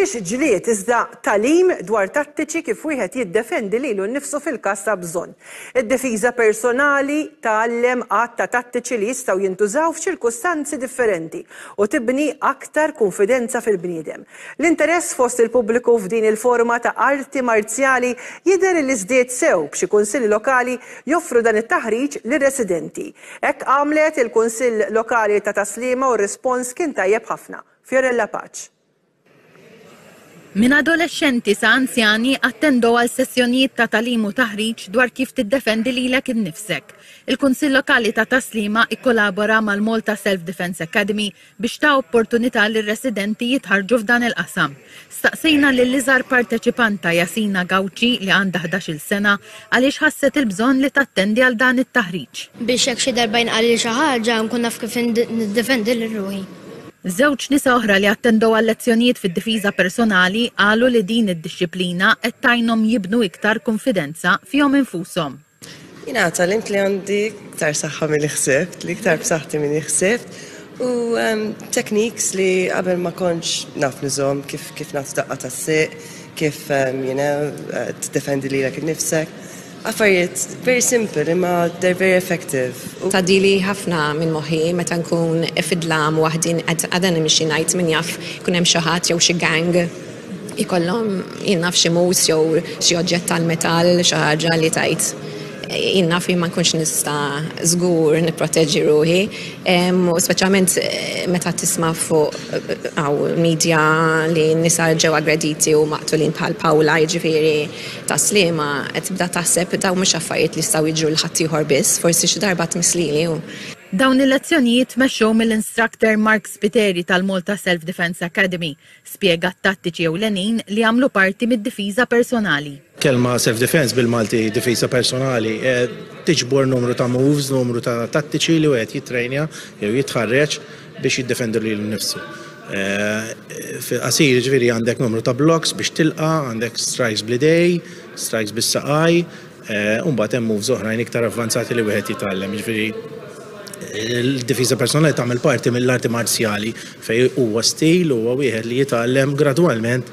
Mhuwiex ġlied iżda tagħlim dwar tattiċi kif wieħed jiddefendi lilu nnifsu fil-każ ta' bżonn. Id-difiża personali tgħallem għadd ta' tattiċi li jistgħu jintużaw f'ċirkustanzi differenti u tibni aktar konfidenza fil-bniedem. L-interess fost il-pubbliku f'din il-forma ta' arti marzjali jidher li żdied sew b'xi kunsilli lokali joffru dan it-taħriġ lir-residenti. Hekk għamlet il-Kunsill Lokali ta' Taslima u r-rispons kien tajjeb ħafna. Fiorella Paċ. Min adolescenti sa anzjani attendow għal sessjonijiet ta' tagħlim u taħriġ dwar kif tiddefendi lilek innifsek. Il-Kunsill Lokali ta' Taslima ikkolabora mal-Malta Self-Defense Academy biex ta' opportunità lir-residenti jitħarġu f'dan il-qasam. Staqsejna lill-iżgħar parteċipanta Jasina Gawċi li għandha 11-il sena għaliex ħasset il-bżonn li tattendi għal dan it-taħriġ. Biex jekk xi darba jinqal li xi ħaġa nkun naf kif niddefendi lil ruħi. Żewġ nisa oħra li attendow għal lezzjonijiet fid-difiża personali qalu li din id-disċiplina qed tgħinhom jibnu iktar konfidenza fihom infushom. Jiena tallimt li għandi iktar saħħa milli ħsibt, li iktar b'saħħti milli ħsibt u techniques li qabel ma kontx naf nużhom kif nagħti daqqa tas-siq, kif tiddefendi lilek innifsek. Affarijiet very simple imma they're very effective. Tadili ħafna minn moħħi meta nkun fidlam waħdin għadha nimxi ngħid min jaf kun hemm xi ħadd jew xi gang ikollhom jinnaf xi mus jew xi oġġett tal-metall xi ħaġa li tajt jinnaf ma nkunx nista' żgur nipproteġġi ruħi u speċjalment meta tisma' fuq media li n-nisa ġew aggrediti u maqtulin bħal Pawla jiġifieri Taslima qed tibda taħseb dawn mhux affarijiet li jistgħu jiġru l ħadd ieħor biss, forsi xi darba tmislili. Dawn il-lezzjonijiet mexxew mill-instructor Mark Spiteri tal-Malta Self-Defense Academy, spjega t-tattiċi ewlenin li għamlu parti mid-difiża personali. Kelma self-defense bil-Malti difiża personali tiġbor numru ta' moves, numru ta' tattiċi li wieħed jitrejnja jew jitħarreġ biex jiddefendi lilu nnifsu. Qasir ġifieri għandek numru ta' blocks biex tilqa', għandek strikes bl-idej, strikes bis-saqaj, u mbagħad hemm moves oħrajn iktar avvanzati li wieħed jitgħallem. Ġifieri il-difiża personali tagħmel parti mill-arti marzjali fejn huwa stil huwa wieħed li jitgħallem gradwalment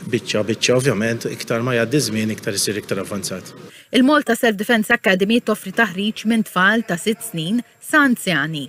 biċċa ovvjament iktar ma jgħaddi żmien iktar isir iktar avvanzat. Il-Malta Self-Defense Academy toffri taħriġ minn tfal ta' 6 snin sa' anzjani.